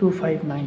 259